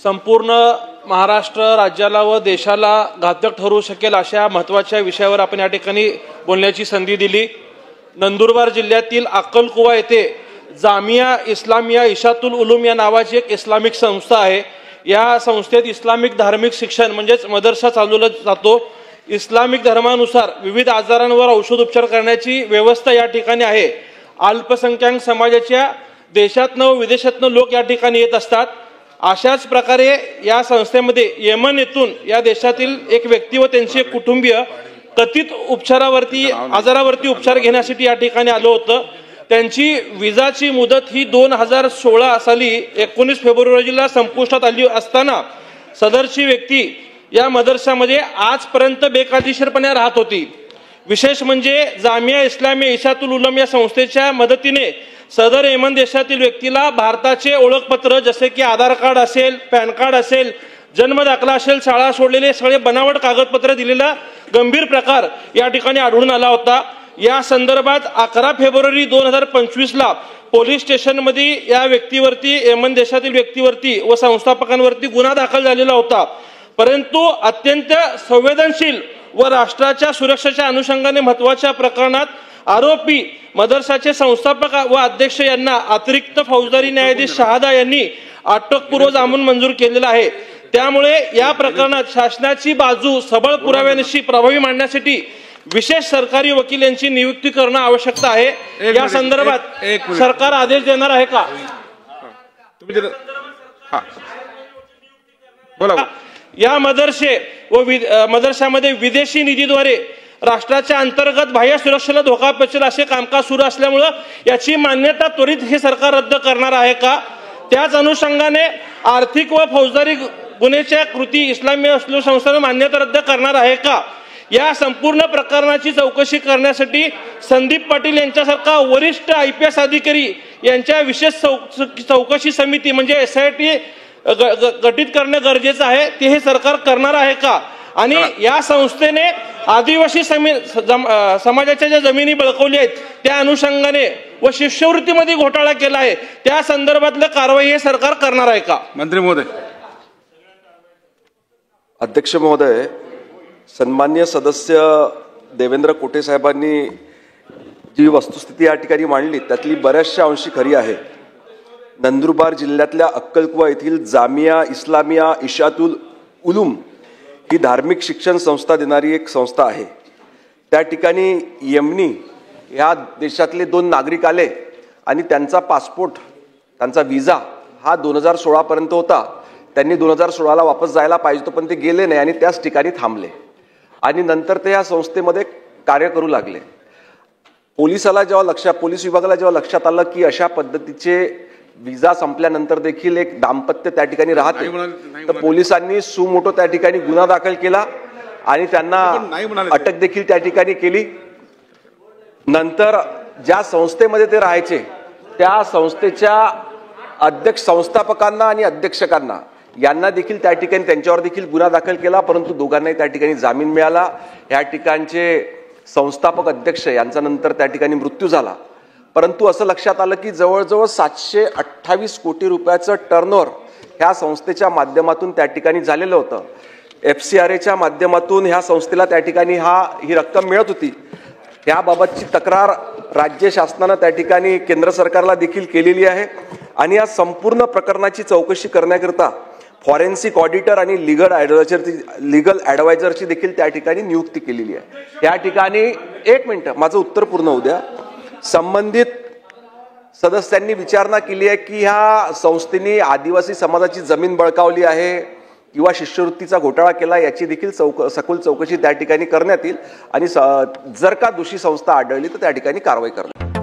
संपूर्ण महाराष्ट्र राज्याला व देशाला घातक ठरू शकेल अशा महत्त्वाच्या विषयावर आपण या ठिकाणी बोलण्याची संधी दिली। नंदुरबार जिल्ह्यातील अक्कलकुवा येथे जामिया इस्लामिया इशातुल उलूम या नावाची एक इस्लामिक संस्था आहे। या संस्थेत इस्लामिक धार्मिक शिक्षण म्हणजेच मदरसा चालवला जातो। इस्लामिक धर्मानुसार विविध आजारांवर औषध उपचार करण्याची व्यवस्था या ठिकाणी आहे। अल्पसंख्याक समाजाच्या देशातनं व विदेशातनं लोक या ठिकाणी येत असतात। अशाच प्रकारे या संस्थेमध्ये येमन येथून या देशातील एक व्यक्ती व त्यांचे कुटुंबीय कथित आजारावरती उपचार घेण्यासाठी या ठिकाणी आलं होतं। त्यांची विजाची मुदत ही 2016 साली 19 फेब्रुवारीला संपुष्टात आली असताना सदरची व्यक्ती या मदरशामध्ये आजपर्यंत बेकायदेशीरपणे राहत होती। विशेष म्हणजे जामिया इस्लामिया इशातुल उलूम या संस्थेच्या मदतीने सदर येमन देशातील व्यक्तीला भारताचे ओळखपत्र जसे की आधार कार्ड असेल, पॅन कार्ड असेल, जन्म दाखला असेल, शाळा सोडलेले सगळे बनावट कागदपत्र दिलेला गंभीर प्रकार या ठिकाणी आढळून आला होता। या संदर्भात 11 फेब्रुवारी 2025 ला पोलीस स्टेशनमध्ये या व्यक्तीवरती येमन देशातील व्यक्तीवरती व संस्थापकांवरती गुन्हा दाखल झालेला होता। परंतु अत्यंत संवेदनशील व राष्ट्राच्या सुरक्षेच्या अनुषंगाने महत्त्वाच्या प्रकरणात आरोपी मदरसाचे संस्थापक व अध्यक्ष यांना अतिरिक्त फौजदारी न्यायाधीश शहादा यांनी अटकपूर्व जामीन मंजूर केलेला आहे। त्यामुळे या प्रकरणात शासनाची बाजू सबळ पुराव्यानिशी प्रभावी मांडण्यासाठी विशेष सरकारी वकील यांची नियुक्ती करणं आवश्यक आहे। या संदर्भात सरकार आदेश देणार आहे का? या मदरसे व मदरशामध्ये विदेशी निधीद्वारे राष्ट्राच्या अंतर्गत बाह्य सुरक्षेला धोका पोहोचेल असे कामकाज सुरू असल्यामुळे याची मान्यता त्वरित हे सरकार रद्द करणार आहे का? त्याच अनुषंगाने आर्थिक व फौजदारी गुन्ह्याच्या कृती इस्लामी संस्थेने मान्यता रद्द करणार आहे का? या संपूर्ण प्रकरणाची चौकशी करण्यासाठी संदीप पाटील यांच्यासारखा वरिष्ठ IPS अधिकारी यांच्या विशेष चौकशी समिती म्हणजे SIT गठीत करणे गरजेचं आहे। ते हे सरकार करणार आहे का? आणि या संस्थेने आदिवासी समाजाच्या ज्या जमिनी बळकावल्या आहेत त्या अनुषंगाने व शिष्यवृत्तीमध्ये घोटाळा केला आहे त्या संदर्भातलं कारवाई हे सरकार करणार आहे का? मंत्री महोदय। अध्यक्ष महोदय, सन्मान्य सदस्य देवेंद्र कोटे साहेबांनी जी वस्तुस्थिती या ठिकाणी मांडली त्यातली बऱ्याचशा अंशी खरी आहे। नंदुरबार जिल्ह्यातल्या अक्कलकुवा येथील जामिया इस्लामिया इशातुल उलूम ही धार्मिक शिक्षण संस्था देणारी एक संस्था आहे। त्या ठिकाणी येमनी ह्या देशातले 2 नागरिक आले आणि त्यांचा पासपोर्ट त्यांचा विजा हा 2016 पर्यंत होता। त्यांनी 2016 ला वापस जायला पाहिजे होतं पण ते गेले नाही आणि त्याच ठिकाणी थांबले आणि नंतर ते या संस्थेमध्ये कार्य करू लागले। पोलीस विभागाला जेव्हा लक्षात आलं की अशा पद्धतीचे विजा संपल्यानंतर देखील एक दाम्पत्य त्या ठिकाणी राहते तर पोलिसांनी सुमोटो त्या ठिकाणी गुन्हा दाखल केला आणि त्यांना अटक देखील त्या ठिकाणी केली। नंतर ज्या संस्थेमध्ये ते राहायचे त्या संस्थेच्या संस्थापकांना आणि अध्यक्षकांना यांना देखील त्या ठिकाणी त्यांच्यावर देखील गुन्हा दाखल केला परंतु दोघांनाही त्या ठिकाणी जामीन मिळाला। या ठिकाणचे संस्थापक अध्यक्ष यांचा नंतर त्या ठिकाणी मृत्यू झाला। परंतु असं लक्षात आलं की जवळजवळ 728 कोटी रुपयाचं टर्नओव्हर ह्या संस्थेच्या माध्यमातून त्या ठिकाणी झालेलं होतं। FCRAच्या माध्यमातून ह्या संस्थेला त्या ठिकाणी ही रक्कम मिळत होती। त्याबाबतची तक्रार राज्य शासनानं त्या ठिकाणी केंद्र सरकारला देखील केलेली आहे आणि या संपूर्ण प्रकरणाची चौकशी करण्याकरता फॉरेन्सिक ऑडिटर आणि लीगल ॲडवायझरची देखील त्या ठिकाणी नियुक्ती केलेली आहे। या ठिकाणी एक मिनिट माझं उत्तर पूर्ण होऊ द्या। संबंधित सदस्यांनी विचारणा केली आहे की ह्या संस्थेने आदिवासी समाजाची जमीन बळकावली आहे किंवा शिष्यवृत्तीचा घोटाळा केला याची देखील सखोल चौकशी त्या ठिकाणी करण्यात येईल आणि जर का दोषी संस्था आढळली तर त्या ठिकाणी कारवाई करण्यात येईल।